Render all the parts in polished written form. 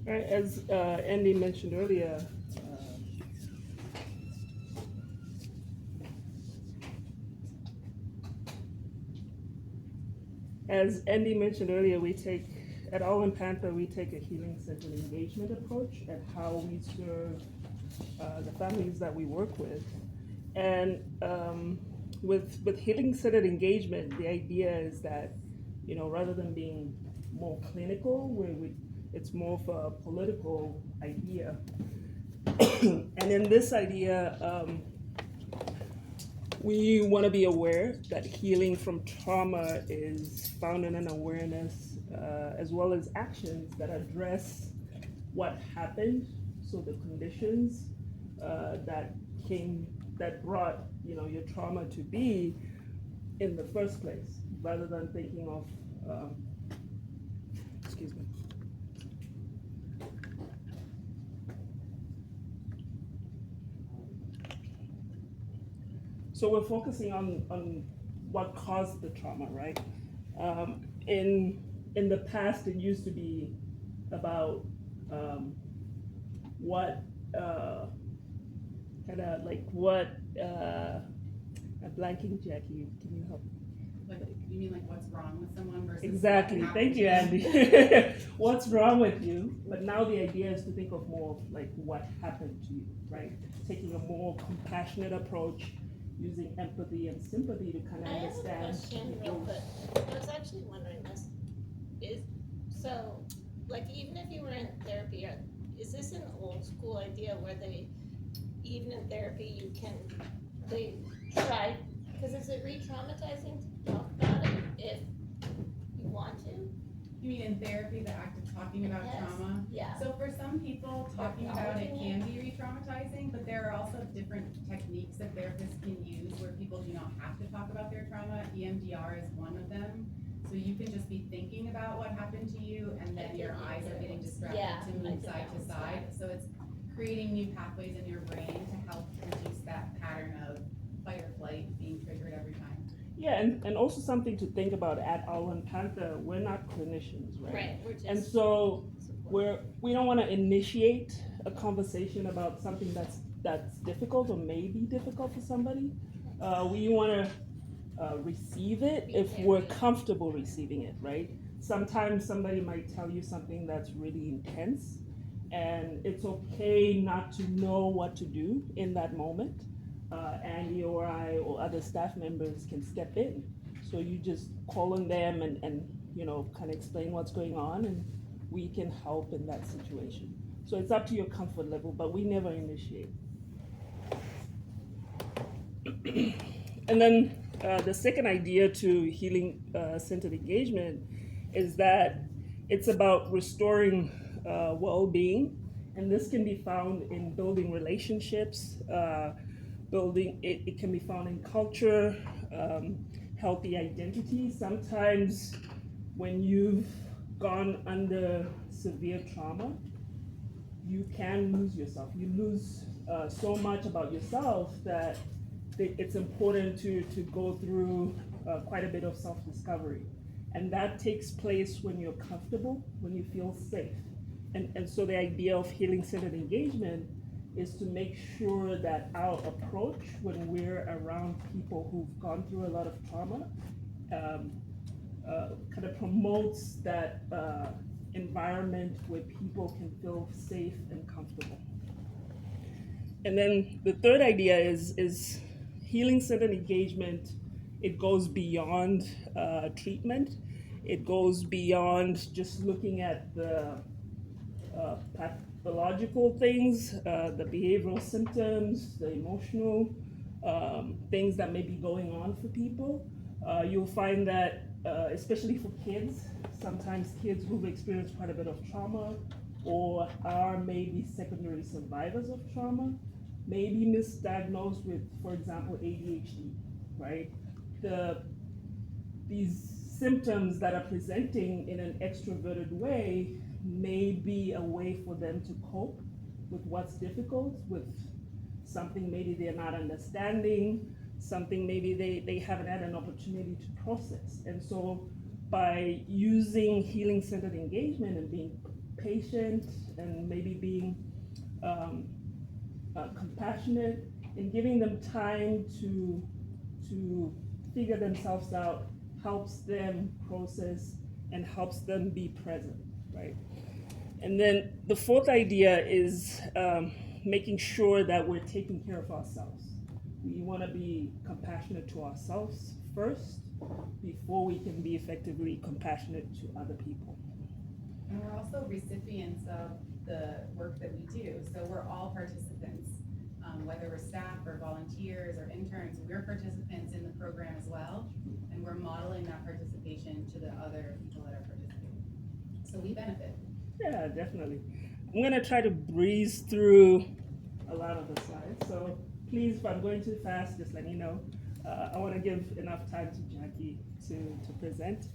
Right, as Andy mentioned earlier, we take at All in Panther, we take a healing-centered engagement approach at how we serve the families that we work with. And with healing-centered engagement, the idea is that, rather than being more clinical, it's more of a political idea. And in this idea, we want to be aware that healing from trauma is found in an awareness as well as actions that address what happened, so the conditions that came that brought your trauma to be in the first place, rather than thinking of excuse me. So we're focusing on what caused the trauma, right? In the past, it used to be about what kind of like what I'm blanking. Jackie, can you help? Like, you mean like what's wrong with someone versus Exactly. what Thank you, happened to Andy. What's wrong with you? But now the idea is to think of more of like what happened to you, right? Taking a more compassionate approach, using empathy and sympathy to kind of I have a understand. question real quick. I was actually wondering this. Is so like even if you were in therapy, is this an old school idea where they even in therapy they try, because is it re-traumatizing to talk about it if you want to? You mean in therapy, the act of talking about Yes. trauma? Yeah. So for some people, talking about it Acknowledging can be re-traumatizing, but there are also different techniques that therapists can use where people do not have to talk about their trauma. EMDR is one of them. So you can just be thinking about what happened to you, and then your eyes are getting distracted to move side to side. So it's creating new pathways in your brain to help reduce that pattern of fight or flight being triggered every time. Yeah, and also something to think about at All in Panther, we're not clinicians, right? Right. We're just And so we don't want to initiate a conversation about something that's difficult or may be difficult for somebody. We want to receive it if we're comfortable receiving it, right? Sometimes somebody might tell you something that's really intense, and it's okay not to know what to do in that moment. Andy or I or other staff members can step in. So you just call on them and kind of explain what's going on, and we can help in that situation. So it's up to your comfort level, but we never initiate. And then the second idea to healing centered engagement is that it's about restoring well being. And this can be found in building relationships, it can be found in culture, healthy identity. Sometimes when you've gone under severe trauma, you can lose yourself. You lose so much about yourself that it's important to go through quite a bit of self-discovery. And that takes place when you're comfortable, when you feel safe. And so the idea of healing-centered engagement is to make sure that our approach when we're around people who've gone through a lot of trauma um, kind of promotes that environment where people can feel safe and comfortable. And then the third idea is healing-centered engagement. It goes beyond treatment. It goes beyond just looking at the pathological things, the behavioral symptoms, the emotional things that may be going on for people. You'll find that, especially for kids, sometimes kids who've experienced quite a bit of trauma or are maybe secondary survivors of trauma may be misdiagnosed with, for example, ADHD, right? These symptoms that are presenting in an extroverted way may be a way for them to cope with what's difficult, with something maybe they're not understanding, something maybe they haven't had an opportunity to process. And so by using healing-centered engagement and being patient and maybe being compassionate and giving them time to figure themselves out helps them process and helps them be present, right? And then the fourth idea is making sure that we're taking care of ourselves. We want to be compassionate to ourselves first before we can be effectively compassionate to other people. And we're also recipients of the work that we do. So we're all participants, whether we're staff or volunteers or interns, we're participants in the program as well. And we're modeling that participation to the other people that are participating. So we benefit. Yeah, definitely. I'm gonna try to breeze through a lot of the slides. So please, if I'm going too fast, just let me know. I want to give enough time to Jackie to present.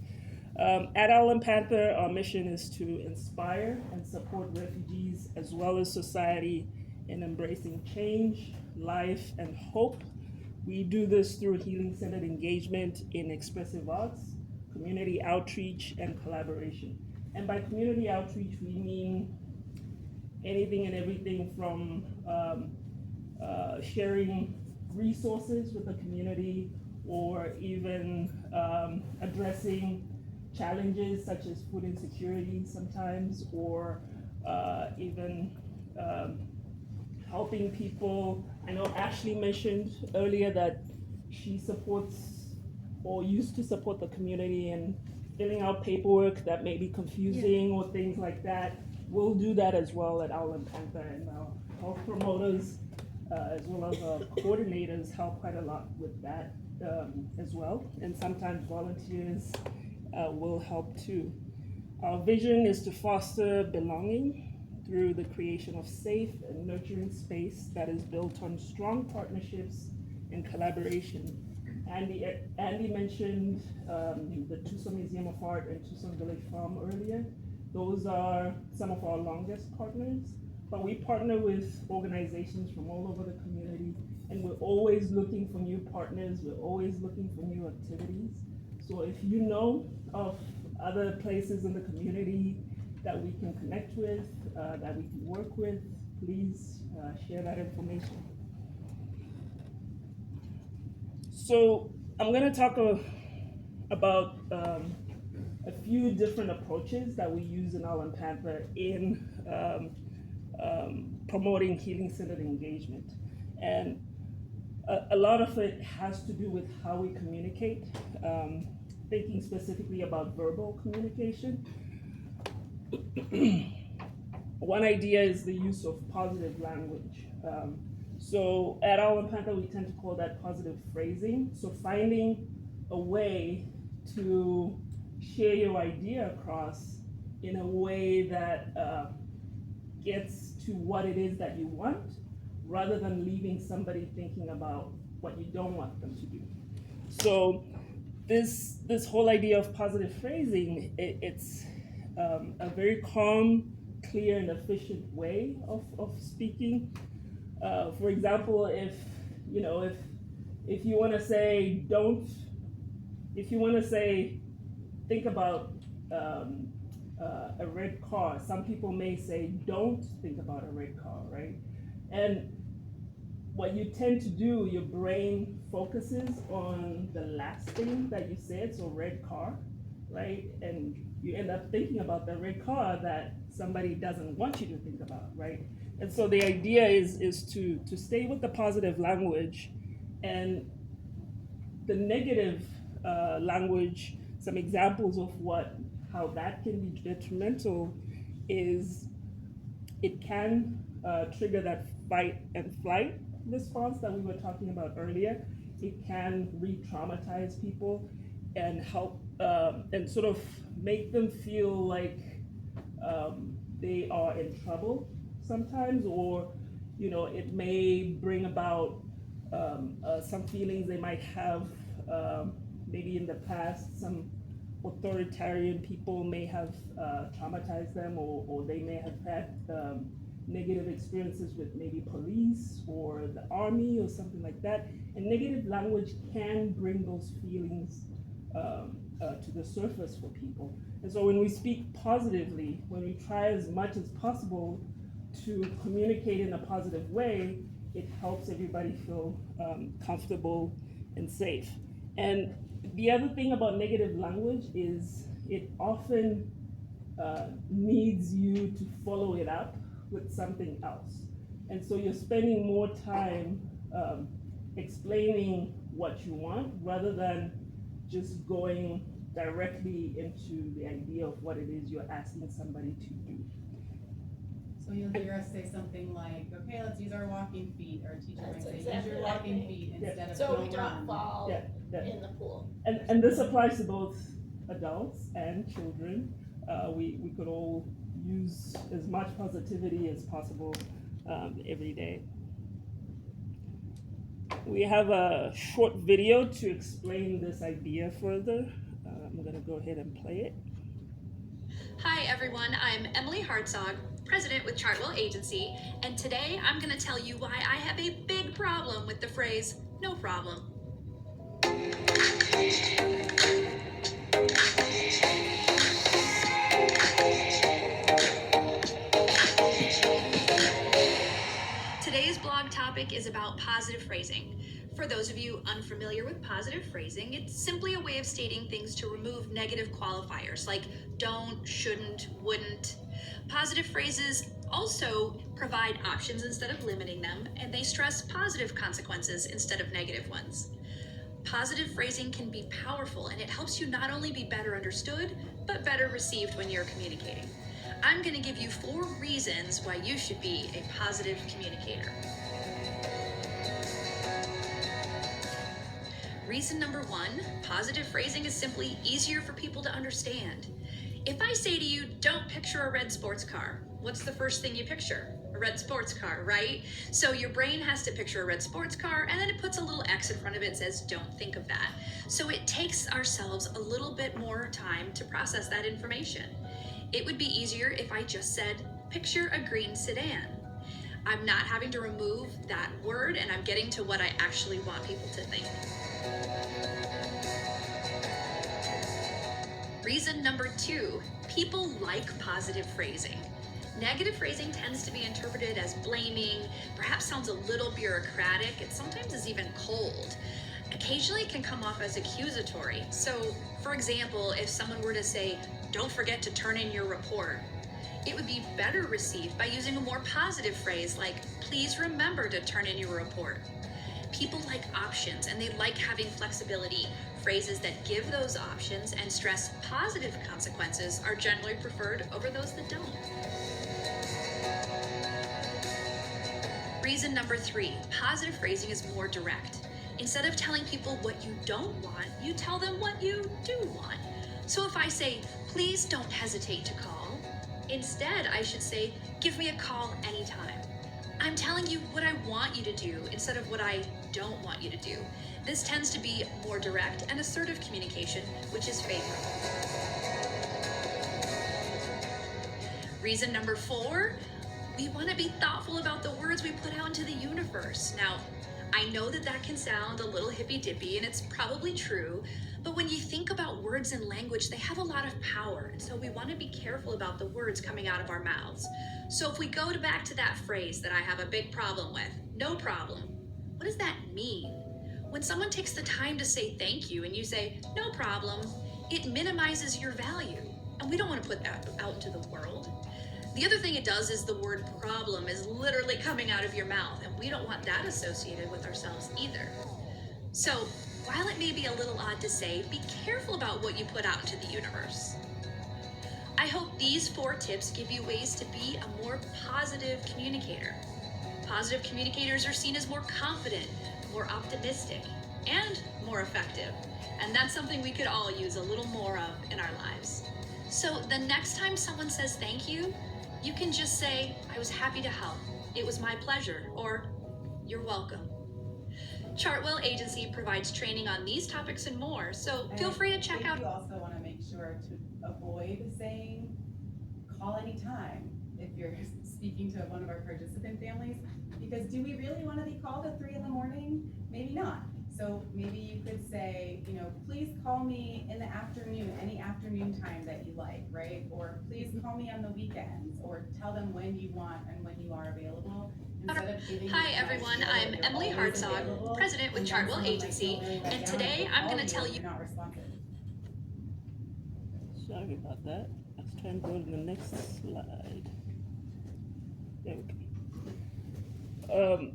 At Island Panther, our mission is to inspire and support refugees as well as society in embracing change, life, and hope. We do this through healing-centered engagement in expressive arts, community outreach, and collaboration. And by community outreach, we mean anything and everything from sharing resources with the community or even addressing challenges such as food insecurity sometimes, or even helping people. I know Ashley mentioned earlier that she supports or used to support the community in filling out paperwork that may be confusing or things like that. We'll do that as well at Island Panther, and our health promoters as well as our coordinators help quite a lot with that as well. And sometimes volunteers will help too. Our vision is to foster belonging through the creation of safe and nurturing space that is built on strong partnerships and collaboration. Andy mentioned the Tucson Museum of Art and Tucson Village Farm earlier. Those are some of our longest partners, but we partner with organizations from all over the community, and we're always looking for new partners. We're always looking for new activities. So if you know of other places in the community that we can connect with, that we can work with, please share that information. So I'm going to talk about a few different approaches that we use in Island Panther in promoting healing-centered engagement. And a lot of it has to do with how we communicate, thinking specifically about verbal communication. One idea is the use of positive language. So at Island Panther, we tend to call that positive phrasing. So finding a way to share your idea across in a way that gets to what it is that you want, rather than leaving somebody thinking about what you don't want them to do. So this whole idea of positive phrasing, it's a very calm, clear, and efficient way of speaking. For example, if you want to say think about a red car, some people may say don't think about a red car, right? And what you tend to do, your brain focuses on the last thing that you said, so red car, right? And you end up thinking about the red car that somebody doesn't want you to think about, right? And so the idea is to stay with the positive language, and the negative language. Some examples of how that can be detrimental is it can trigger that fight and flight response that we were talking about earlier. It can re-traumatize people and help and sort of make them feel like they are in trouble sometimes, or it may bring about some feelings they might have. Maybe in the past, some authoritarian people may have traumatized them, or they may have had negative experiences with maybe police or the army or something like that. And negative language can bring those feelings to the surface for people. And so when we speak positively, when we try as much as possible to communicate in a positive way, it helps everybody feel comfortable and safe. And the other thing about negative language is it often needs you to follow it up with something else. And so you're spending more time explaining what you want rather than just going directly into the idea of what it is you're asking somebody to do. So you'll hear us say something like, okay, let's use our walking feet, or teacher might That's say, use exactly your what I walking mean. feet Yeah. instead of So go we don't run. fall Yeah, yeah. in the pool. And this applies to both adults and children. We could all use as much positivity as possible every day. We have a short video to explain this idea further. I'm gonna go ahead and play it. Hi everyone, I'm Emily Hartzog, president with Chartwell Agency, and today I'm going to tell you why I have a big problem with the phrase, no problem. Today's blog topic is about positive phrasing. For those of you unfamiliar with positive phrasing, it's simply a way of stating things to remove negative qualifiers like don't, shouldn't, wouldn't. Positive phrases also provide options instead of limiting them, and they stress positive consequences instead of negative ones. Positive phrasing can be powerful, and it helps you not only be better understood, but better received when you're communicating. I'm going to give you 4 reasons why you should be a positive communicator. Reason number 1, positive phrasing is simply easier for people to understand. If I say to you, don't picture a red sports car, what's the first thing you picture? A red sports car, right? So your brain has to picture a red sports car, and then it puts a little X in front of it and says, don't think of that. So it takes ourselves a little bit more time to process that information. It would be easier if I just said, picture a green sedan. I'm not having to remove that word, and I'm getting to what I actually want people to think. Reason number 2, people like positive phrasing. Negative phrasing tends to be interpreted as blaming, perhaps sounds a little bureaucratic, it sometimes is even cold. Occasionally it can come off as accusatory. So, for example, if someone were to say, don't forget to turn in your report, it would be better received by using a more positive phrase like, please remember to turn in your report. People like options, and they like having flexibility. Phrases that give those options and stress positive consequences are generally preferred over those that don't. Reason number 3, positive phrasing is more direct. Instead of telling people what you don't want, you tell them what you do want. So if I say, please don't hesitate to call, instead I should say, give me a call anytime. I'm telling you what I want you to do instead of what I don't want you to do. This tends to be more direct and assertive communication, which is favorable. Reason number 4, we want to be thoughtful about the words we put out into the universe. Now, I know that can sound a little hippy-dippy, and it's probably true, but when you think about words and language, they have a lot of power, and so we want to be careful about the words coming out of our mouths. So if we go back to that phrase that I have a big problem with, no problem, what does that mean? When someone takes the time to say thank you and you say, no problem, it minimizes your value, and we don't want to put that out into the world. The other thing it does is the word problem is literally coming out of your mouth, and we don't want that associated with ourselves either. So, while it may be a little odd to say, be careful about what you put out into the universe. I hope these 4 tips give you ways to be a more positive communicator. Positive communicators are seen as more confident, more optimistic, and more effective. And that's something we could all use a little more of in our lives. So the next time someone says thank you, you can just say, I was happy to help. It was my pleasure, or you're welcome. Chartwell Agency provides training on these topics and more, so feel free to check out. You also want to make sure to avoid saying, call anytime if you're speaking to one of our participant families, because do we really want to be called at 3 in the morning? Maybe not. So maybe you could say, you know, please call me in the afternoon, any afternoon time that you like, right? Or please call me on the weekends, or tell them when you want and when you are available. Instead of giving Hi this everyone, idea that I'm you're Emily always Hartzog, available, president with and then Chartwell someone might Agency, feel really let and down today if they I'm call going to tell if you. you're not responsive. Sorry about that. Let's try and go to the next slide. There we go.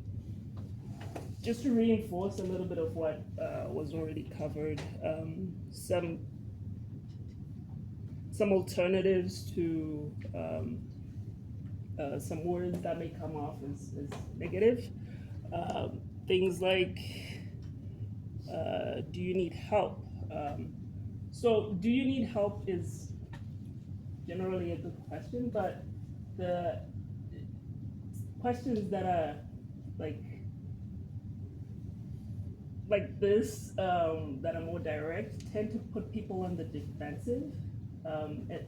Just to reinforce a little bit of what was already covered, some alternatives to some words that may come off as negative. Things like, do you need help? So, do you need help is generally a good question, but the questions that are like this that are more direct tend to put people on the defensive,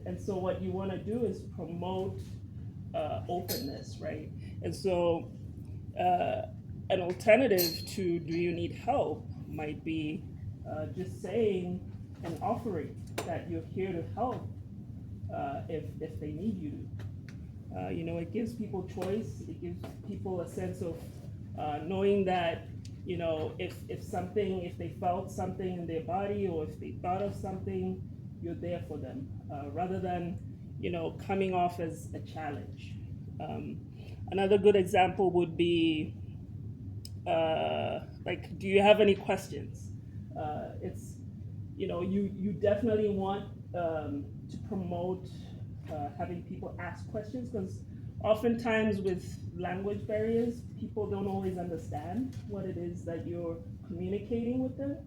and so what you want to do is promote openness, right? And so an alternative to "Do you need help?" might be just saying and offering that you're here to help if they need you to. You know, it gives people choice. It gives people a sense of knowing that, you know, if they felt something in their body or if they thought of something, you're there for them, rather than, you know, coming off as a challenge. Another good example would be like, do you have any questions? It's, you know, you definitely want to promote having people ask questions, because oftentimes with language barriers, people don't always understand what it is that you're communicating with them.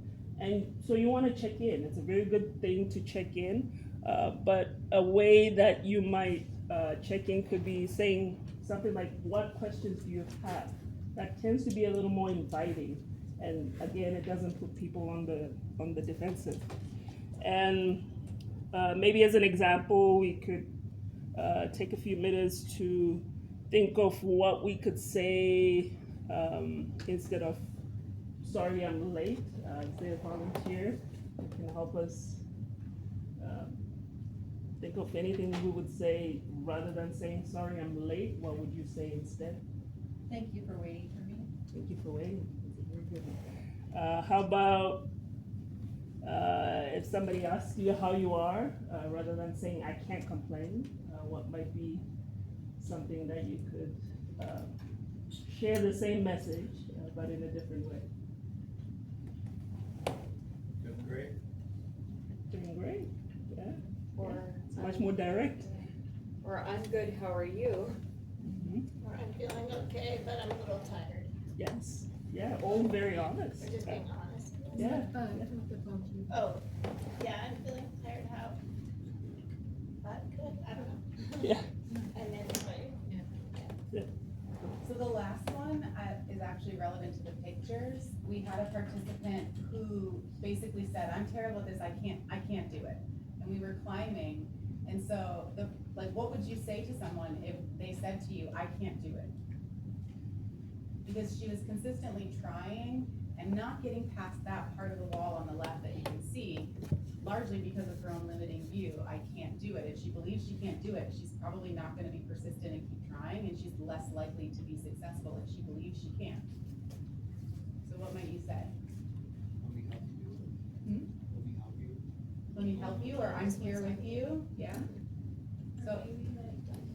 And so you want to check in. It's a very good thing to check in. But a way that you might check in could be saying something like, what questions do you have? That tends to be a little more inviting. And again, it doesn't put people on the defensive. And maybe as an example, we could take a few minutes to think of what we could say instead of "sorry, I'm late." Is there a volunteer who can help us think of anything we would say rather than saying "sorry, I'm late"? What would you say instead? Thank you for waiting for me. Thank you for waiting. That's a very good one. How about if somebody asks you how you are, rather than saying "I can't complain," what might be something that you could share the same message, but in a different way? Doing great. Doing great. Yeah. Or It's much more direct. or I'm good, how are you? Mm-hmm. Or I'm feeling okay, but I'm a little tired. Yes. Yeah. All very honest. Or just being honest. Yeah. Oh, yeah, I'm feeling tired, how? But good, I don't know. Yeah. And then tired. So the last one is actually relevant to the pictures. We had a participant who basically said, "I'm terrible at this, I can't do it." And we were climbing, and so what would you say to someone if they said to you, "I can't do it"? Because she was consistently trying and not getting past that part of the wall on the left that you can see, largely because of her own limiting view. I can't do it. If she believes she can't do it, she's probably not going to be persistent and keep trying, and she's less likely to be successful if she believes she can't. So what might you say? Let me help you do it. Hmm? Let me help you. Let me help you, or I'm here with you, yeah? So Maybe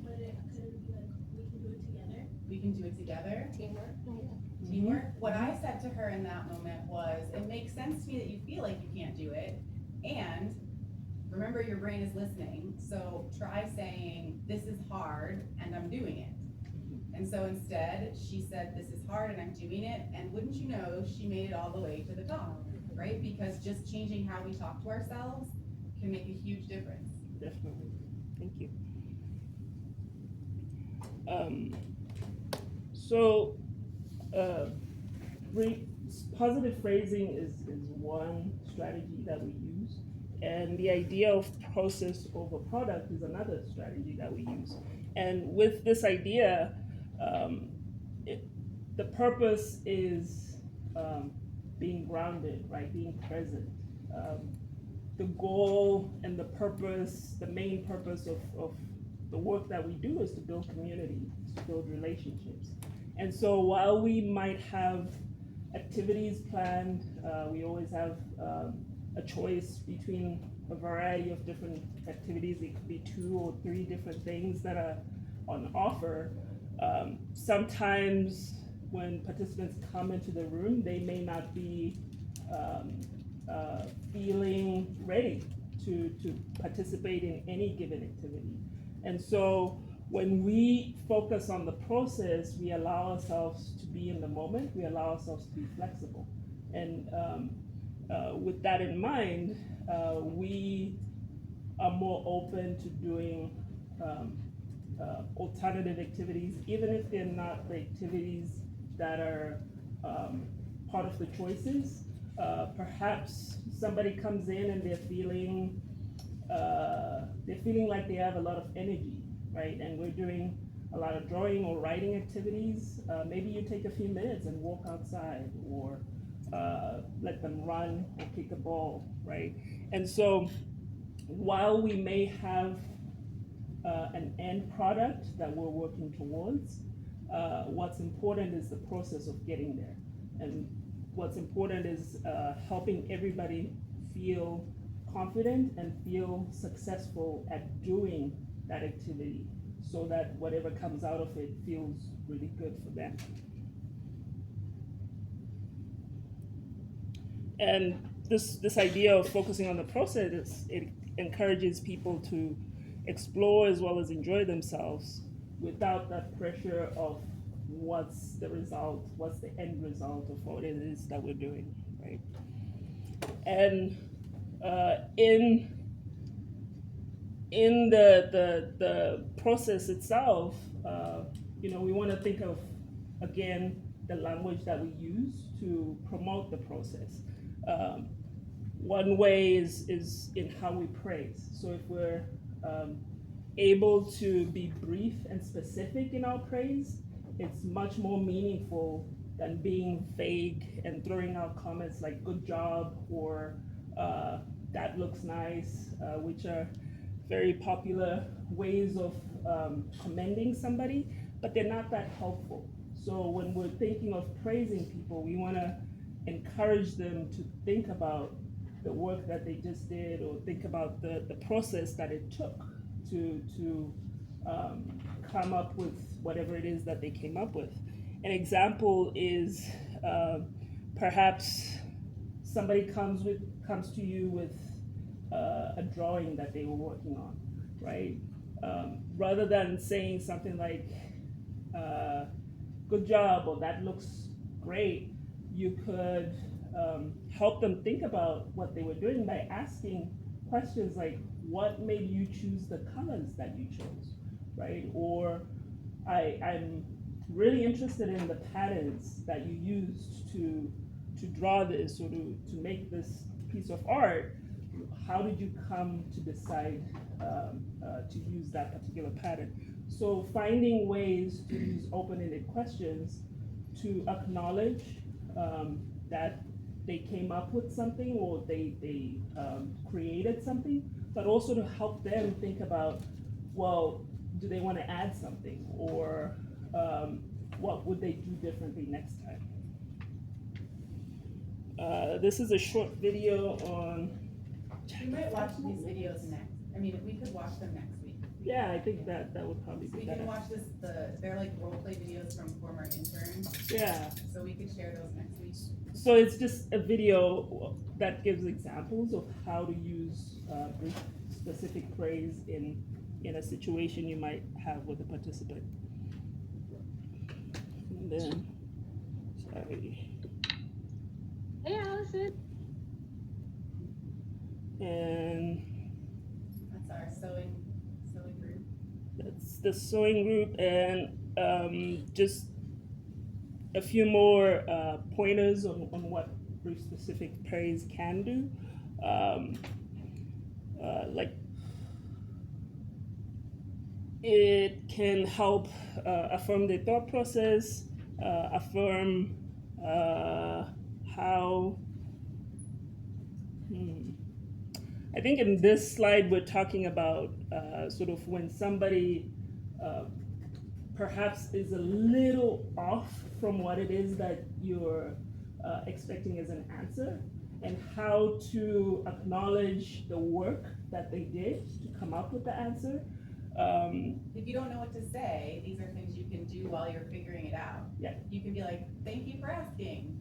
but it could be like, we can do it together. we can do it together. Teamwork. Teamwork. What I said to her in that moment was, it makes sense to me that you feel like you can't do it, and remember your brain is listening, so try saying, "This is hard and I'm doing it." And so instead, she said, "This is hard and I'm doing it," and wouldn't you know, she made it all the way to the top, right? Because just changing how we talk to ourselves can make a huge difference. Definitely. Thank you. So, positive phrasing is one strategy that we use, and the idea of process over product is another strategy that we use. And with this idea, the purpose is being grounded, right? Being present. The goal and the purpose, the main purpose of the work that we do is to build community, to build relationships. And so while we might have activities planned, we always have a choice between a variety of different activities. It could be 2 or 3 different things that are on offer. Sometimes when participants come into the room, they may not be feeling ready to participate in any given activity. And so when we focus on the process, we allow ourselves to be in the moment, we allow ourselves to be flexible. And with that in mind, we are more open to doing alternative activities, even if they're not the activities that are part of the choices. Perhaps somebody comes in and they're feeling like they have a lot of energy, right? And we're doing a lot of drawing or writing activities. Maybe you take a few minutes and walk outside, or let them run or kick a ball, right? And so while we may have an end product that we're working towards, what's important is the process of getting there. And what's important is helping everybody feel confident and feel successful at doing that activity, so that whatever comes out of it feels really good for them. And this idea of focusing on the process, it encourages people to explore as well as enjoy themselves without that pressure of what's the result, what's the end result of what it is that we're doing, right? And in the process itself, we want to think of, again, the language that we use to promote the process. One way is in how we praise. So if we're able to be brief and specific in our praise, it's much more meaningful than being vague and throwing out comments like "good job" or "that looks nice," which are very popular ways of commending somebody, but they're not that helpful. So when we're thinking of praising people, we want to encourage them to think about the work that they just did, or think about the process that it took to come up with whatever it is that they came up with. An example is perhaps somebody comes to you with a drawing that they were working on, right? Rather than saying something like "good job" or "that looks great," you could help them think about what they were doing by asking questions like, what made you choose the colors that you chose, right? Or I'm really interested in the patterns that you used to draw this, or to make this piece of art. How did you come to decide to use that particular pattern? So finding ways to use open-ended questions to acknowledge that they came up with something, or they created something, but also to help them think about, well, do they want to add something, or what would they do differently next time? This is a short video on. We might watch these videos next. I mean, we could watch them next week. Yeah, I think that would probably So be we better. can watch they're like role play videos from former interns, Yeah. so we could share those next week. So it's just a video that gives examples of how to use brief specific praise in a situation you might have with a participant. And then, sorry. Hey, Allison. And That's our sewing group. that's the sewing group, and just a few more pointers on what brief specific praise can do. Like, it can help affirm the thought process, affirm how, I think in this slide we're talking about sort of when somebody perhaps is a little off from what it is that you're expecting as an answer, and how to acknowledge the work that they did to come up with the answer. If you don't know what to say, these are things you can do while you're figuring it out. Yeah. You can be like, thank you for asking,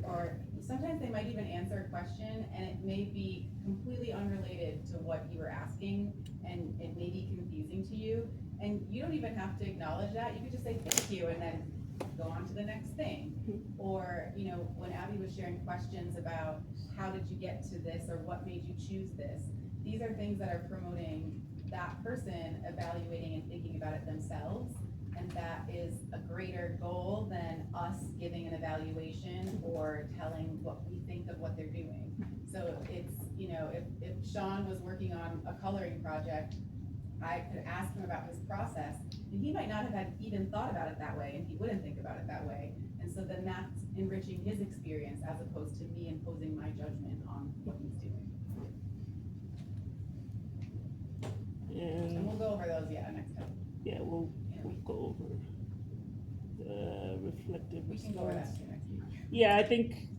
or sometimes they might even answer a question and it may be completely unrelated to what you were asking, and it may be confusing to you. And you don't even have to acknowledge that. You could just say thank you and then go on to the next thing. Or, when Abby was sharing questions about how did you get to this or what made you choose this, these are things that are promoting that person evaluating and thinking about it themselves. And that is a greater goal than us giving an evaluation or telling what we think of what they're doing. So it's, if Sean was working on a coloring project, I could ask him about his process, and he might not have had even thought about it that way, and he wouldn't think about it that way. And so then that's enriching his experience as opposed to me imposing my judgment on what he's doing. And And we'll go over those, next time. yeah, we'll go over the reflective We can go over that response. too next week. Yeah, I think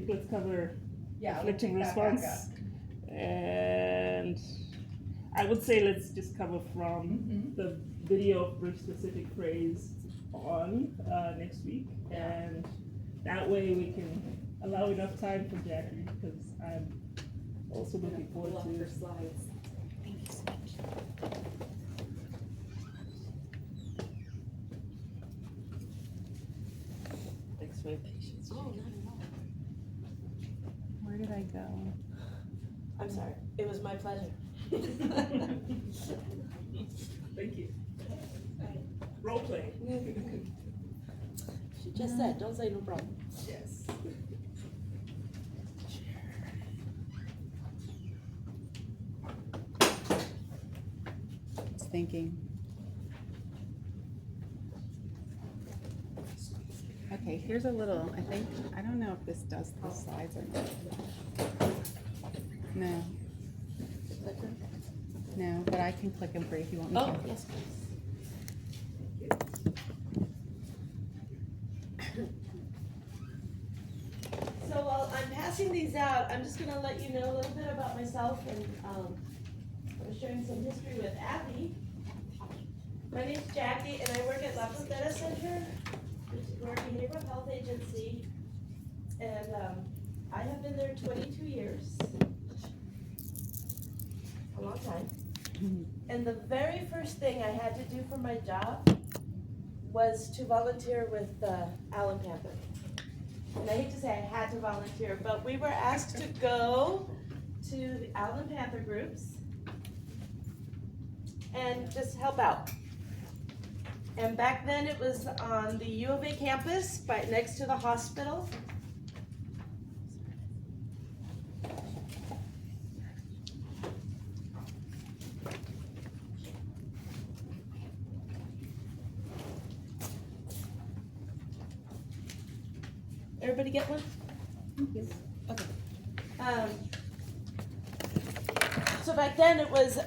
let's cover Yeah, we'll reflective pick that back response. And I would say let's just cover from Mhm. the video of brief specific phrase on next week, and that way we can allow enough time for Jackie, because I'm also looking forward Love to your slides. Thank you so much. Thanks for your patience. Oh, not at all. Where did I go? I'm sorry. It was my pleasure. Thank you. Role play. She just said, don't say no problem. Yes. Just thinking. Okay, here's a little, I don't know if this does the slides or not. No, but I can click them for you if you want me to. Oh, yes, please. So while I'm passing these out, I'm just gonna let you know a little bit about myself, and I was sharing some history with Abby. My name's Jackie, and I work at La Frontera Center, which is our behavioral health agency, and I have been there 22 years. A long time. And the very first thing I had to do for my job was to volunteer with Allen Panther. And I hate to say I had to volunteer, but we were asked to go to the Allen Panther groups and just help out. And back then it was on the U of A campus, right next to the hospital. Everybody get one? Yes. Okay. So back then it was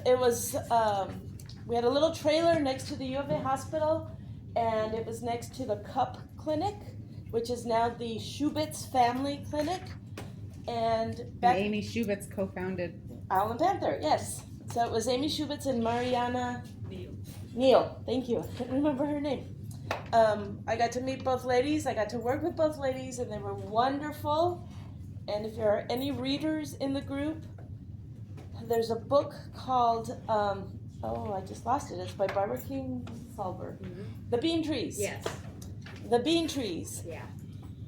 we had a little trailer next to the U of A hospital, and it was next to the CUP clinic, which is now the Schubitz Family Clinic. And back Amy Schubitz co-founded. Allen Panther, yes. So it was Amy Schubitz and Mariana Neal. Thank you. I couldn't remember her name. I got to meet both ladies. I got to work with both ladies, and they were wonderful. And if there are any readers in the group, there's a book called, I just lost it. It's by Barbara King Salver. The Bean Trees. Yes, The Bean Trees. yeah.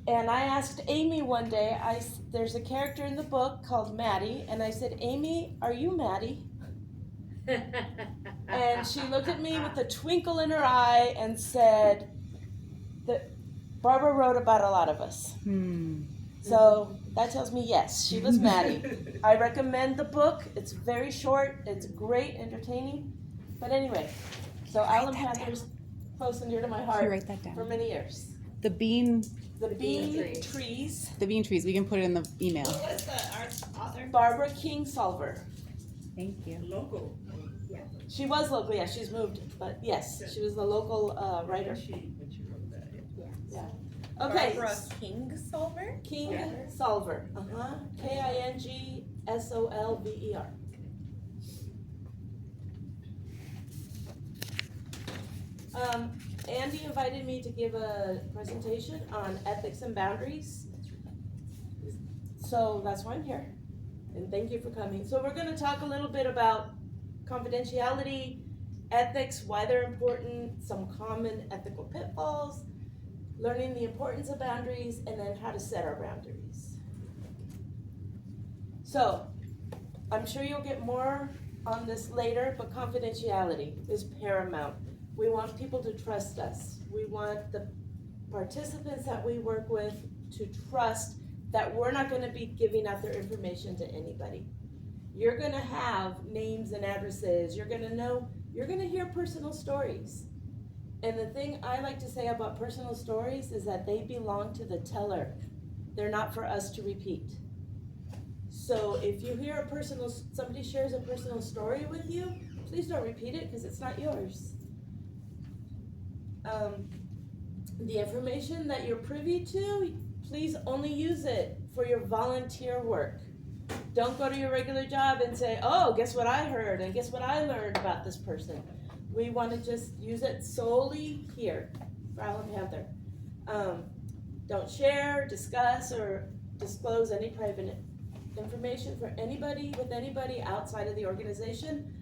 And I asked Amy one day, there's a character in the book called Maddie, and I said, Amy, are you Maddie? And she looked at me with a twinkle in her eye and said that Barbara wrote about a lot of us. So that tells me yes, she was Maddie. I recommend the book. It's very short. It's great, entertaining. But anyway, so Allen Panther's close and dear to my heart write that down? for many years. The bean bean trees. trees. We can put it in the email. Who was the art author? Barbara Kingsolver. Thank you. Local. She was local, yeah, she's moved, but yes, she was the local writer. When she wrote that. Yeah. Okay. Barbara Kingsolver? Kingsolver. Kingsolver. Andy invited me to give a presentation on ethics and boundaries. So that's why I'm here. And thank you for coming. So we're going to talk a little bit about confidentiality, ethics, why they're important, some common ethical pitfalls, learning the importance of boundaries, and then how to set our boundaries. So I'm sure you'll get more on this later, but confidentiality is paramount. We want people to trust us. We want the participants that we work with to trust that we're not going to be giving out their information to anybody. You're going to have names and addresses. You're going to hear personal stories. And the thing I like to say about personal stories is that they belong to the teller. They're not for us to repeat. So if you hear somebody shares a personal story with you, please don't repeat it because it's not yours. The information that you're privy to, please only use it for your volunteer work. Don't go to your regular job and say, oh, guess what I heard and guess what I learned about this person. We want to just use it solely here for Alan Panther. Don't share, discuss, or disclose any private information for anybody with anybody outside of the organization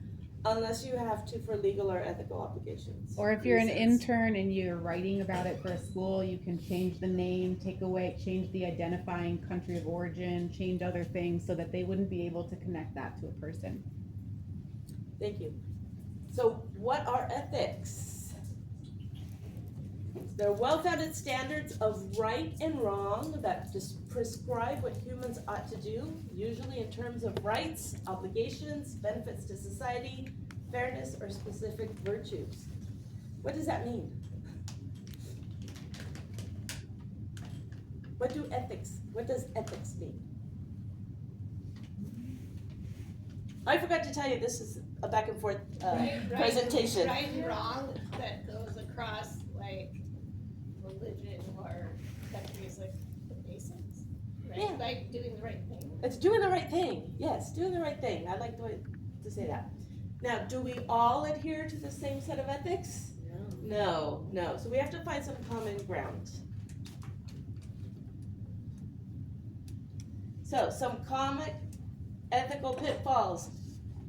unless you have to for legal or ethical obligations. Or if you're an reasons. intern and you're writing about it for a school, you can change the name, change the identifying country of origin, change other things so that they wouldn't be able to connect that to a person. Thank you. So what are ethics? They're well-founded standards of right and wrong that just prescribe what humans ought to do, usually in terms of rights, obligations, benefits to society, fairness, or specific virtues. What does that mean? What does ethics mean? I forgot to tell you, this is a back and forth presentation. Right and wrong that goes across like religion or countries, like the basics, right? Yeah. Like doing the right thing. It's doing the right thing. Yes, doing the right thing. I like the way to say that. Now, do we all adhere to the same set of ethics? No. So we have to find some common ground. So, some common ethical pitfalls.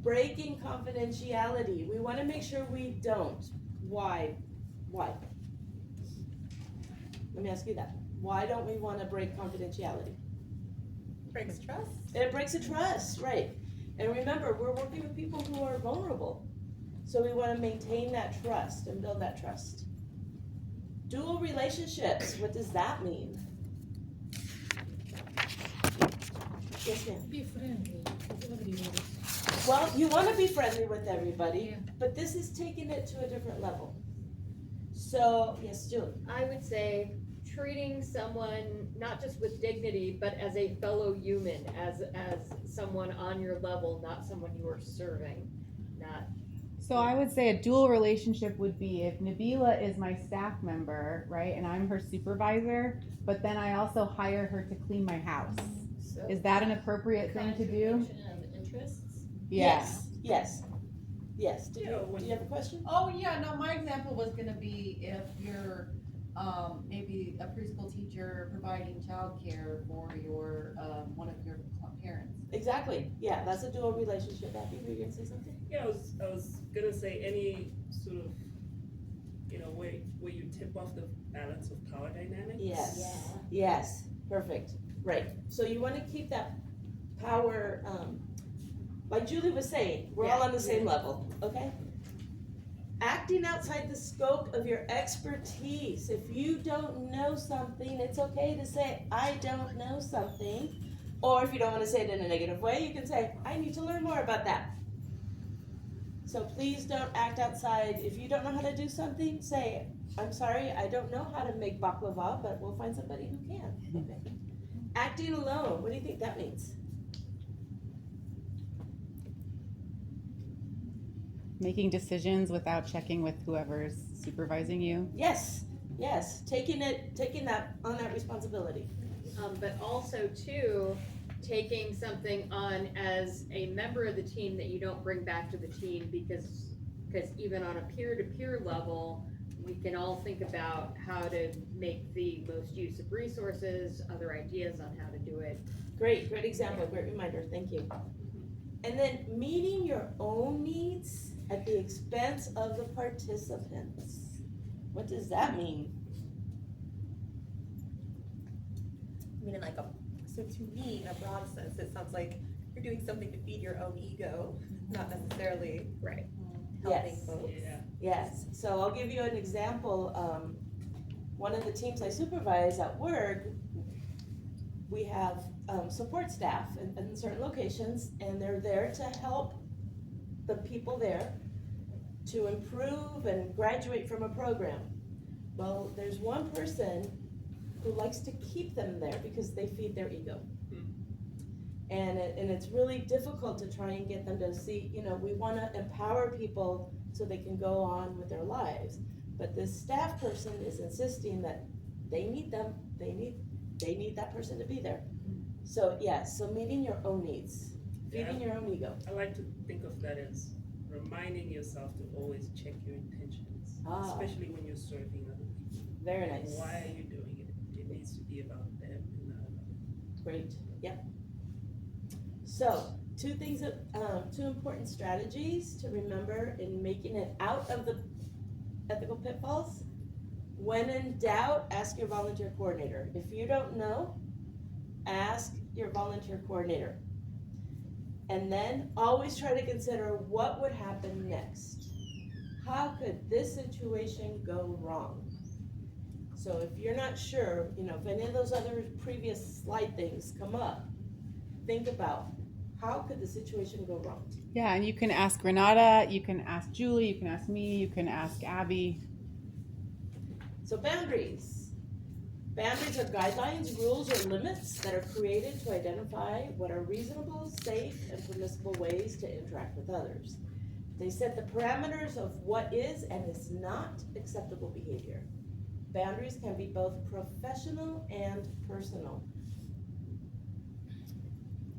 Breaking confidentiality. We want to make sure we don't. Why? Let me ask you that. Why don't we want to break confidentiality? Breaks trust. It breaks a trust, right. And remember, we're working with people who are vulnerable. So we want to maintain that trust and build that trust. Dual relationships, what does that mean? Yes, ma'am. Be friendly. Well, you want to be friendly with everybody, but this is taking it to a different level. So, yes, Julie. I would say treating someone not just with dignity, but as a fellow human, as someone on your level, not someone you are serving. So I would say a dual relationship would be if Nabila is my staff member, right, and I'm her supervisor, but then I also hire her to clean my house. So Is that an appropriate thing to do? contradiction of interests. Yeah. Yes. Do Yeah, when- you have a question? Oh, yeah, no, my example was gonna be if you're, maybe a preschool teacher providing childcare for your, one of your parents. Exactly. Yeah, that's a dual relationship. Matthew, were you going to say something? Yeah, I was gonna say any sort of, where you tip off the balance of power dynamics. Yes. Perfect. Right. So you want to keep that power, like Julie was saying, we're all on the same level, okay? Acting outside the scope of your expertise. If you don't know something, it's okay to say, I don't know something. Or if you don't want to say it in a negative way, you can say, I need to learn more about that. So please don't act outside. If you don't know how to do something, say, I'm sorry, I don't know how to make baklava, but we'll find somebody who can. Okay. Acting alone, what do you think that means? Making decisions without checking with whoever's supervising you. Yes, yes, taking that on that responsibility. But also too, taking something on as a member of the team that you don't bring back to the team because even on a peer-to-peer level, we can all think about how to make the most use of resources, other ideas on how to do it. Great example, great reminder, thank you. And then meeting your own needs at the expense of the participants. What does that mean? I mean, so to me, in a broad sense, it sounds like you're doing something to feed your own ego, not necessarily Right. helping Yes. folks. Yeah. Yes, so I'll give you an example. One of the teams I supervise at work, we have support staff in certain locations, and they're there to help the people there to improve and graduate from a program. Well, there's one person who likes to keep them there because they feed their ego. And it's really difficult to try and get them to see, we wanna empower people so they can go on with their lives. But this staff person is insisting that they need them, they need that person to be there. So yes, so meeting your own needs, feeding your own ego. I like to think of that as reminding yourself to always check your intentions, Ah. especially when you're serving other people. Very nice. Why are you doing it? It needs to be about them and not about. Great, yep. So, two important strategies to remember in making it out of the ethical pitfalls. When in doubt, ask your volunteer coordinator. If you don't know, ask your volunteer coordinator. And then always try to consider what would happen next. How could this situation go wrong? So if you're not sure, if any of those other previous slide things come up, think about how could the situation go wrong? Yeah, and you can ask Renata, you can ask Julie, you can ask me, you can ask Abby. So boundaries. Boundaries are guidelines, rules, or limits that are created to identify what are reasonable, safe, and permissible ways to interact with others. They set the parameters of what is and is not acceptable behavior. Boundaries can be both professional and personal.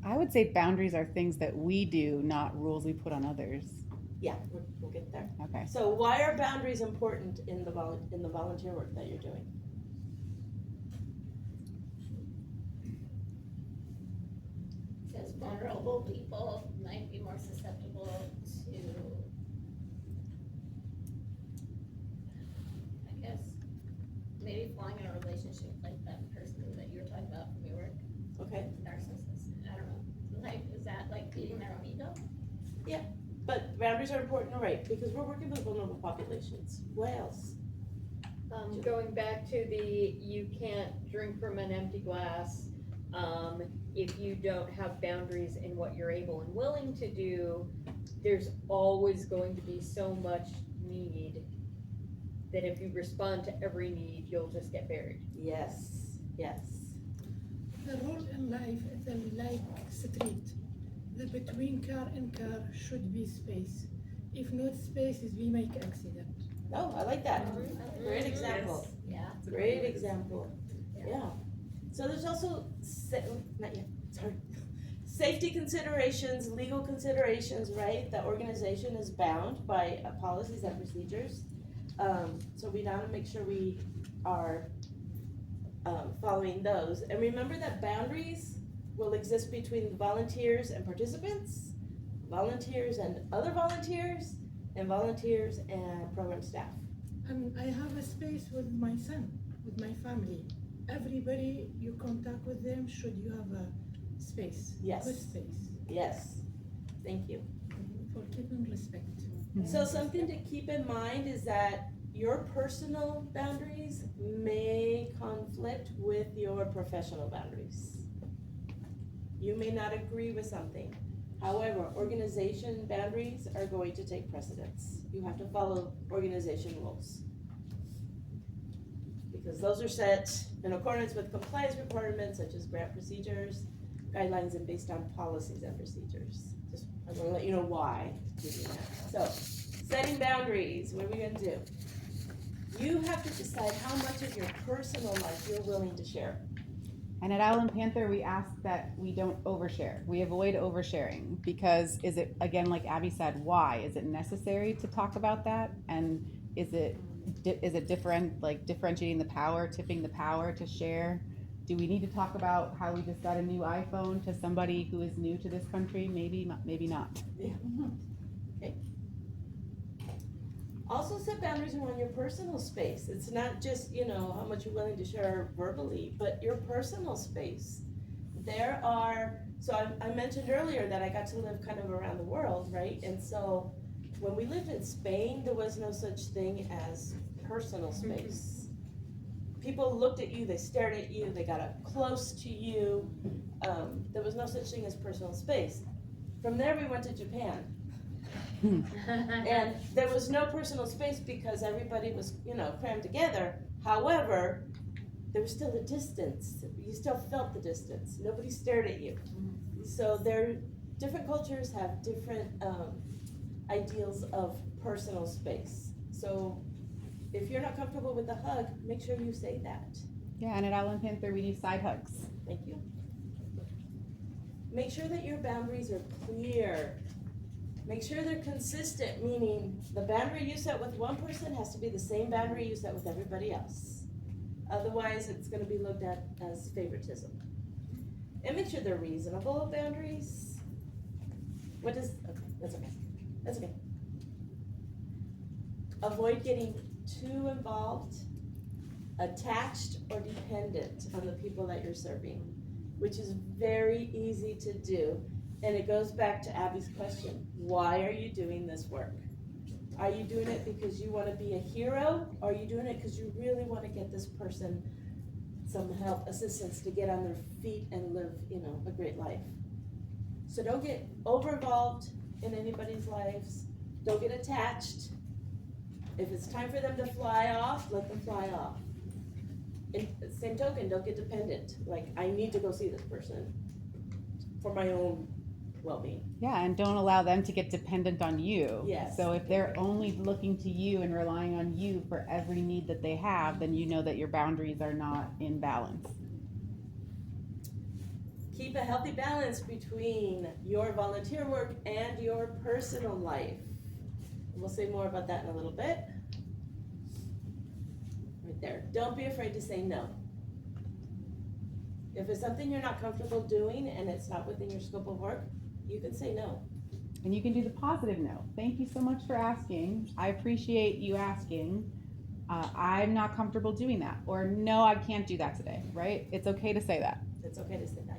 I would say boundaries are things that we do, not rules we put on others. Yeah, we'll get there. Okay. So why are boundaries important in the volunteer work that you're doing? Because vulnerable people might be more susceptible to, I guess, maybe falling in a relationship like that person that you were talking about from your work, Okay, narcissist, I don't know. Like, is that like feeding their own ego? but boundaries are important, all right, because we're working with vulnerable populations. What else? Going back to you can't drink from an empty glass. If you don't have boundaries in what you're able and willing to do, there's always going to be so much need that if you respond to every need, you'll just get buried. Yes, yes. The road in life is like street. The between car and car should be space. If not spaces, we make accident. Oh, I like that. Great example. Yeah. Great example. Yeah. So there's also, not yet, sorry. Safety considerations, legal considerations, right? The organization is bound by policies and procedures. So we want to make sure we are following those. And remember that boundaries will exist between volunteers and participants, volunteers and other volunteers, and volunteers and program staff. And I have a space with my son, with my family. Everybody you contact with them, should you have a space? Yes. Good space. Yes, thank you. For keeping respect. So something to keep in mind is that your personal boundaries may conflict with your professional boundaries. You may not agree with something. However, organization boundaries are going to take precedence. You have to follow organization rules. Because those are set in accordance with compliance requirements such as grant procedures, guidelines, and based on policies and procedures. Just, I'm gonna let you know why we're doing that. So, setting boundaries, what are we gonna do? You have to decide how much of your personal life you're willing to share. And at Owl and Panther, we ask that we don't overshare. We avoid oversharing because is it, again, like Abby said, why? Is it necessary to talk about that? And is it differentiating the power, tipping the power to share? Do we need to talk about how we just got a new iPhone to somebody who is new to this country? Maybe not. Yeah. Okay. Also set boundaries around your personal space. It's not just, how much you're willing to share verbally, but your personal space. I mentioned earlier that I got to live kind of around the world, right? And so when we lived in Spain, there was no such thing as personal space. People looked at you, they stared at you, they got up close to you. There was no such thing as personal space. From there, we went to Japan. And there was no personal space because everybody was, crammed together. However, there was still a distance. You still felt the distance. Nobody stared at you. So different cultures have different ideals of personal space. So if you're not comfortable with the hug, make sure you say that. Yeah, and at Owl and Panther, we do side hugs. Thank you. Make sure that your boundaries are clear. Make sure they're consistent, meaning the boundary you set with one person has to be the same boundary you set with everybody else. Otherwise, it's going to be looked at as favoritism. And make sure they're reasonable boundaries. Okay, that's okay. That's okay. Avoid getting too involved, attached, or dependent on the people that you're serving, which is very easy to do. And it goes back to Abby's question. Why are you doing this work? Are you doing it because you want to be a hero? Or are you doing it because you really want to get this person some help, assistance to get on their feet and live, a great life? So don't get over-involved in anybody's lives. Don't get attached. If it's time for them to fly off, let them fly off. In the same token, don't get dependent. Like, I need to go see this person for my own well-being. Yeah, and don't allow them to get dependent on you. Yes. So if they're only looking to you and relying on you for every need that they have, then you know that your boundaries are not in balance. Keep a healthy balance between your volunteer work and your personal life. We'll say more about that in a little bit. Right there. Don't be afraid to say no. If it's something you're not comfortable doing and it's not within your scope of work, you can say no. And you can do the positive no. Thank you so much for asking. I appreciate you asking. I'm not comfortable doing that. Or no, I can't do that today, right? It's okay to say that. It's okay to say that.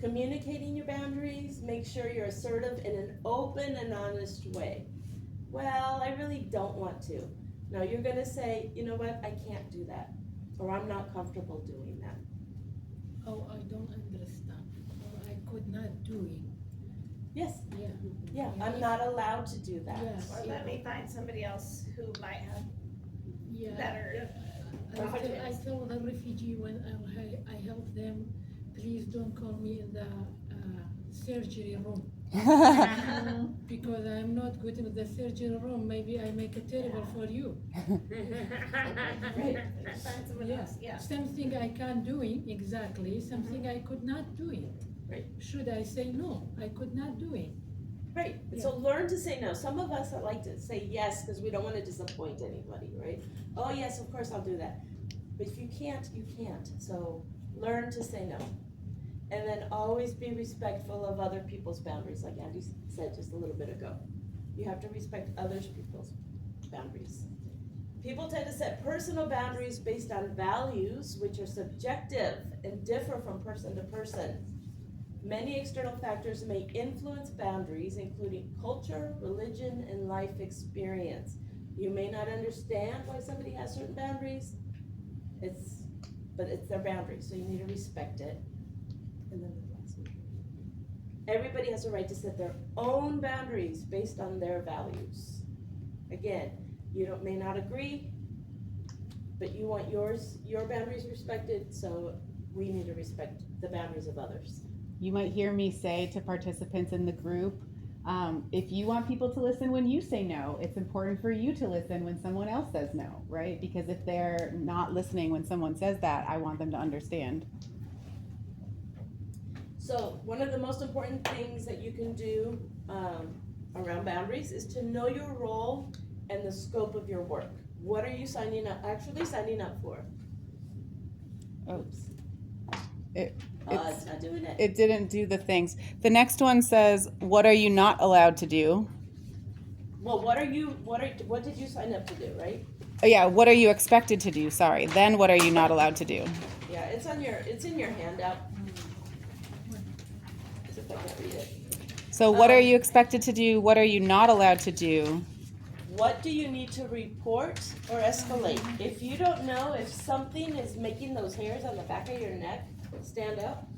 Communicating your boundaries, make sure you're assertive in an open and honest way. Well, I really don't want to. No, you're gonna say, you know what, I can't do that. Or I'm not comfortable doing that. Oh, I don't understand. Or I could not do it. Yes, Yeah. I'm not allowed to do that. Yes. Or let me find somebody else who might have Yeah. better. I tell the refugee when I help them, please don't call me in the surgery room. Because I'm not good in the surgery room. Maybe I make it terrible for you. Right. Find someone else, yeah. Something I can't do it, exactly. Something I could not do it. Right. Should I say no? I could not do it. Right, so learn to say no. Some of us like to say yes because we don't want to disappoint anybody, right? Oh yes, of course I'll do that. But if you can't, you can't. So learn to say no. And then always be respectful of other people's boundaries, like Andy said just a little bit ago. You have to respect other people's boundaries. People tend to set personal boundaries based on values, which are subjective and differ from person to person. Many external factors may influence boundaries, including culture, religion, and life experience. You may not understand why somebody has certain boundaries, but it's their boundaries, so you need to respect it. And then the last one. Everybody has a right to set their own boundaries based on their values. Again, may not agree, but you want your boundaries respected, so we need to respect the boundaries of others. You might hear me say to participants in the group, if you want people to listen when you say no, it's important for you to listen when someone else says no, right? Because if they're not listening when someone says that, I want them to understand. So one of the most important things that you can do around boundaries is to know your role and the scope of your work. What are you actually signing up for? Oops. It's not doing it. It didn't do the things. The next one says, what are you not allowed to do? Well, what did you sign up to do, right? Oh, yeah, what are you expected to do? Sorry. Then what are you not allowed to do? Yeah, it's in your handout. See if I can read it. So what are you expected to do? What are you not allowed to do? What do you need to report or escalate? If you don't know if something is making those hairs on the back of your neck stand up,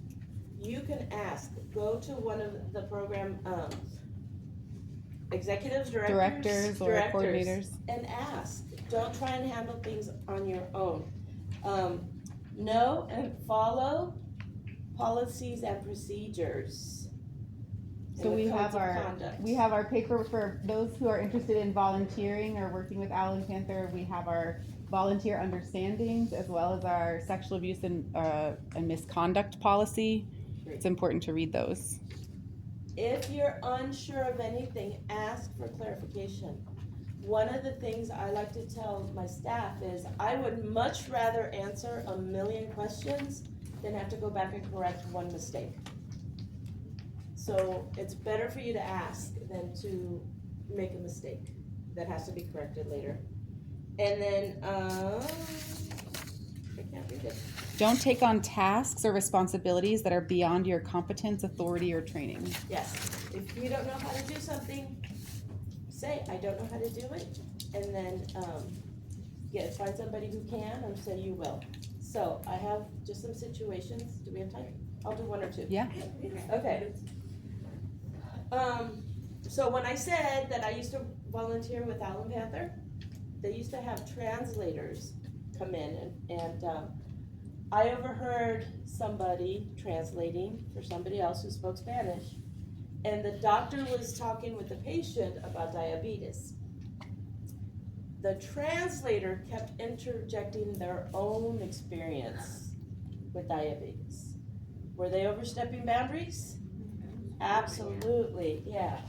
you can ask. Go to one of the program executives, Directors or coordinators. And ask. Don't try and handle things on your own. Know and follow policies and procedures. So we have our paper for those who are interested in volunteering or working with Owl and Panther. We have our volunteer understandings as well as our sexual abuse and misconduct policy. It's important to read those. If you're unsure of anything, ask for clarification. One of the things I like to tell my staff is I would much rather answer 1,000,000 questions than have to go back and correct one mistake. So it's better for you to ask than to make a mistake that has to be corrected later. And then, I can't read it. Don't take on tasks or responsibilities that are beyond your competence, authority, or training. Yes, if you don't know how to do something, say, I don't know how to do it, and then, find somebody who can, or say you will. So I have just some situations. Do we have time? I'll do one or two. Yeah. Okay. So when I said that I used to volunteer with Owl and Panther, they used to have translators come in and I overheard somebody translating for somebody else who spoke Spanish, and the doctor was talking with the patient about diabetes. The translator kept interjecting their own experience with diabetes. Were they overstepping boundaries? Absolutely, yeah.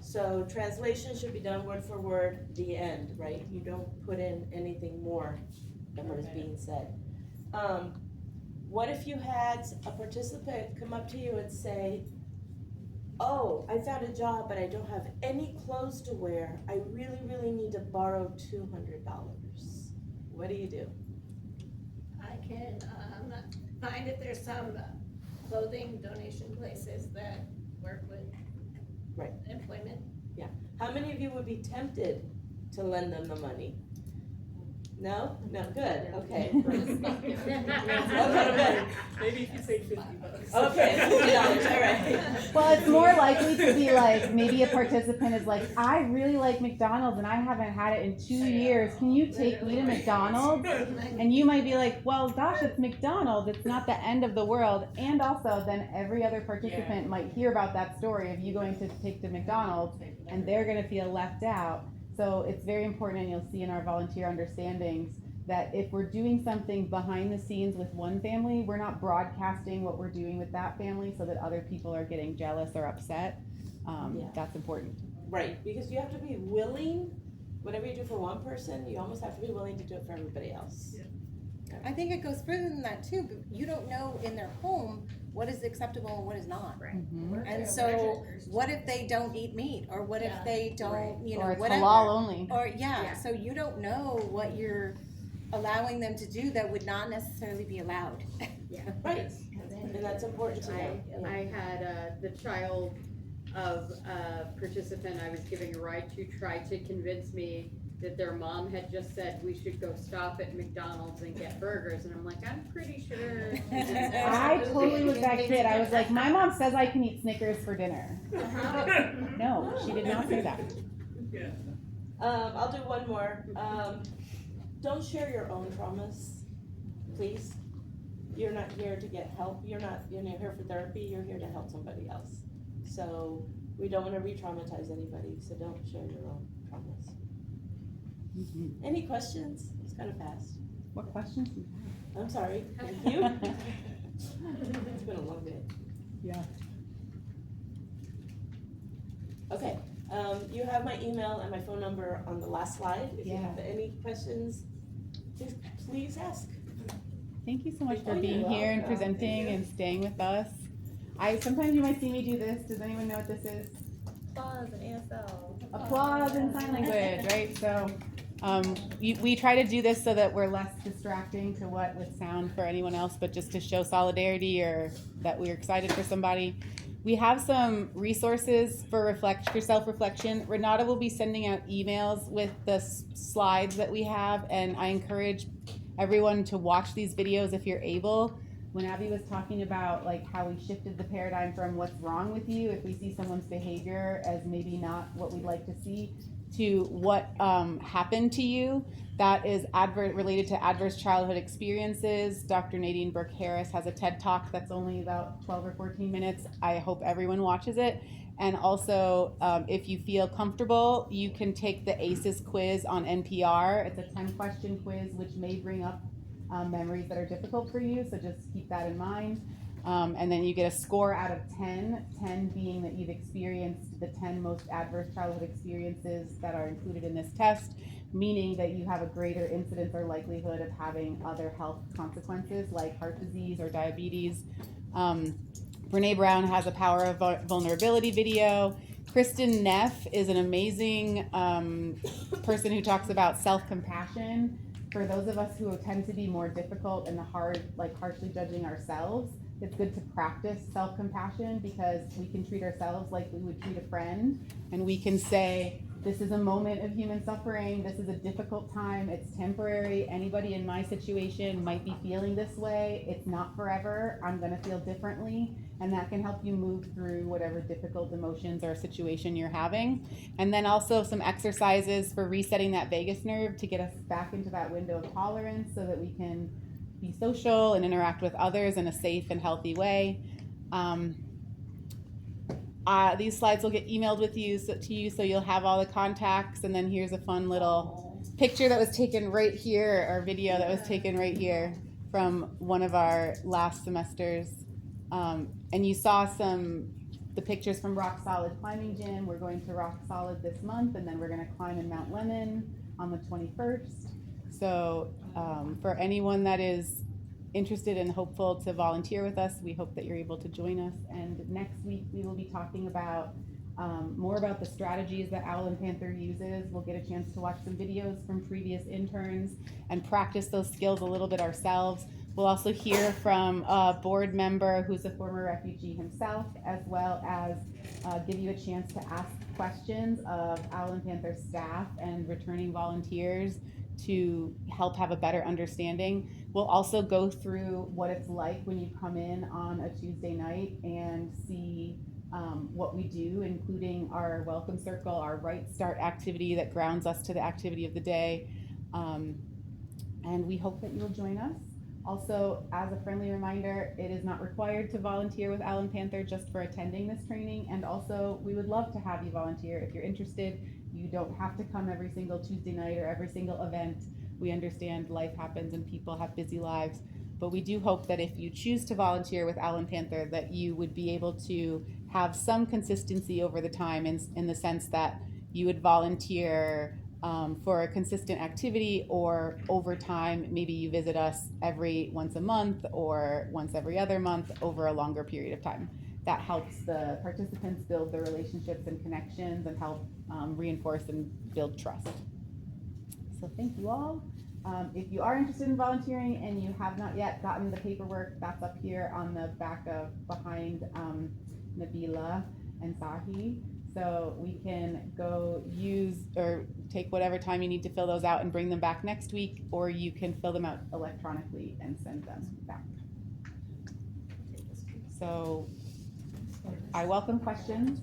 So translation should be done word for word, the end, right? You don't put in anything more than what is being said. What if you had a participant come up to you and say, oh, I found a job, but I don't have any clothes to wear. I really, really need to borrow $200. What do you do? I can find if there's some clothing donation places that work with employment. Yeah. How many of you would be tempted to lend them the money? No? No, good, okay. Okay, good. Maybe if you say $50. Okay, $50, all right. Well, it's more likely to be like, maybe a participant is like, I really like McDonald's and I haven't had it in 2 years. Can you take me to McDonald's? And you might be like, well, gosh, it's McDonald's. It's not the end of the world. And also then every other participant might hear about that story of you going to take to McDonald's and they're gonna feel left out. So it's very important, and you'll see in our volunteer understandings that if we're doing something behind the scenes with one family, we're not broadcasting what we're doing with that family so that other people are getting jealous or upset. That's important. Right, because you have to be willing, whatever you do for one person, you almost have to be willing to do it for everybody else. Yeah. I think it goes further than that too, but you don't know in their home what is acceptable and what is not. Right. Mm-hmm. And so, what if they don't eat meat, or what if they don't, Or it's whatever. halal only. Or, so you don't know what you're allowing them to do that would not necessarily be allowed. Right, and that's important to know. I had the child of a participant I was giving a ride to try to convince me that their mom had just said we should go stop at McDonald's and get burgers, and I'm like, I'm pretty sure. I totally was that kid. I was like, my mom says I can eat Snickers for dinner. No, she did not say that. Yeah. I'll do one more. Don't share your own traumas, please. You're not here to get help. You're not here for therapy. You're here to help somebody else. So we don't want to re-traumatize anybody. So don't share your own traumas. Mm-hmm. Any questions? It's kind of fast. What questions do you have? I'm sorry. Thank you. It's been a long day. Yeah. Okay. You have my email and my phone number on the last slide. If you Yeah. have any questions, please ask. Thank you so much for Oh, being you're here and welcome. presenting and staying with us. Sometimes you might see me do this. Does anyone know what this is? Applause and ASL. Applause and sign language, right? So we try to do this so that we're less distracting to what with sound for anyone else, but just to show solidarity or that we're excited for somebody. We have some resources for self-reflection. Renata will be sending out emails with the slides that we have, and I encourage everyone to watch these videos if you're able. When Abby was talking about like how we shifted the paradigm from what's wrong with you, if we see someone's behavior as maybe not what we'd like to see, to what happened to you, that is related to adverse childhood experiences. Dr. Nadine Burke-Harris has a TED Talk that's only about 12 or 14 minutes. I hope everyone watches it. And also, if you feel comfortable, you can take the ACEs quiz on NPR. It's a 10-question quiz, which may bring up memories that are difficult for you, so just keep that in mind. And then you get a score out of 10, 10 being that you've experienced the 10 most adverse childhood experiences that are included in this test, meaning that you have a greater incidence or likelihood of having other health consequences like heart disease or diabetes. Brene Brown has a Power of Vulnerability video. Kristen Neff is an amazing person who talks about self-compassion. For those of us who tend to be more difficult and harshly judging ourselves, it's good to practice self-compassion because we can treat ourselves like we would treat a friend, and we can say, this is a moment of human suffering, this is a difficult time, it's temporary, anybody in my situation might be feeling this way, it's not forever, I'm gonna feel differently, and that can help you move through whatever difficult emotions or situation you're having. And then also some exercises for resetting that vagus nerve to get us back into that window of tolerance so that we can be social and interact with others in a safe and healthy way. These slides will get emailed to you, so you'll have all the contacts. And then here's a fun little picture that was taken right here, or video that was taken right here from one of our last semesters. And you saw the pictures from Rock Solid Climbing Gym. We're going to Rock Solid this month, and then we're going to climb in Mount Lemon on the 21st. So for anyone that is interested and hopeful to volunteer with us, we hope that you're able to join us. And next week we will be talking about more about the strategies that Owl and Panther uses. We'll get a chance to watch some videos from previous interns and practice those skills a little bit ourselves. We'll also hear from a board member who's a former refugee himself, as well as give you a chance to ask questions of Owl and Panther staff and returning volunteers to help have a better understanding. We'll also go through what it's like when you come in on a Tuesday night and see what we do, including our welcome circle, our right start activity that grounds us to the activity of the day. And we hope that you will join us. Also, as a friendly reminder, it is not required to volunteer with Owl and Panther just for attending this training. And also, we would love to have you volunteer if you're interested. You don't have to come every single Tuesday night or every single event. We understand life happens and people have busy lives, but we do hope that if you choose to volunteer with Owl and Panther, that you would be able to have some consistency over the time in the sense that you would volunteer for a consistent activity, or over time, maybe you visit us once a month or once every other month over a longer period of time. That helps the participants build their relationships and connections and help reinforce and build trust. So thank you all. If you are interested in volunteering and you have not yet gotten the paperwork, that's up here on the back behind Nabila and Sahi. So we can go use or take whatever time you need to fill those out and bring them back next week, or you can fill them out electronically and send them back. So I welcome questions,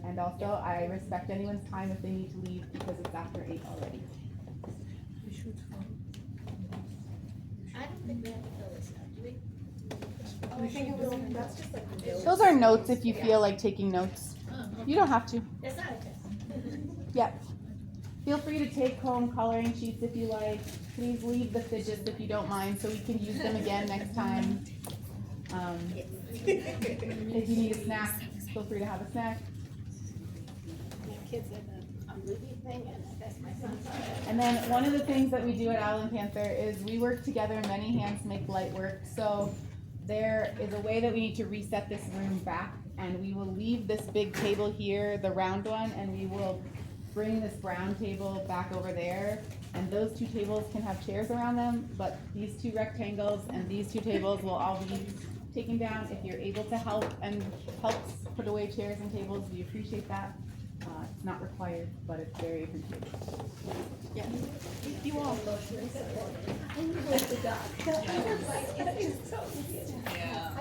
and also I respect anyone's time if they need to leave because it's after 8 already. I don't think we have to fill this out, do we? Oh, I think it was, that's just like. notes. Those are notes if you feel like taking notes. You don't have to. It's not a test. Yep. Feel free to take home coloring sheets if you like. Please leave the fidgets if you don't mind, so we can use them again next time. If you need a snack, feel free to have a snack. Kids in a movie thing, and that's my son's. And then one of the things that we do at Owl and Panther is we work together, many hands make light work. So there is a way that we need to reset this room back, and we will leave this big table here, the round one, and we will bring this brown table back over there. And those two tables can have chairs around them, but these two rectangles and these two tables will all be taken down. If you're able to help and help put away chairs and tables, we appreciate that. It's not required, but it's very appreciated. Yeah. You all. Yeah.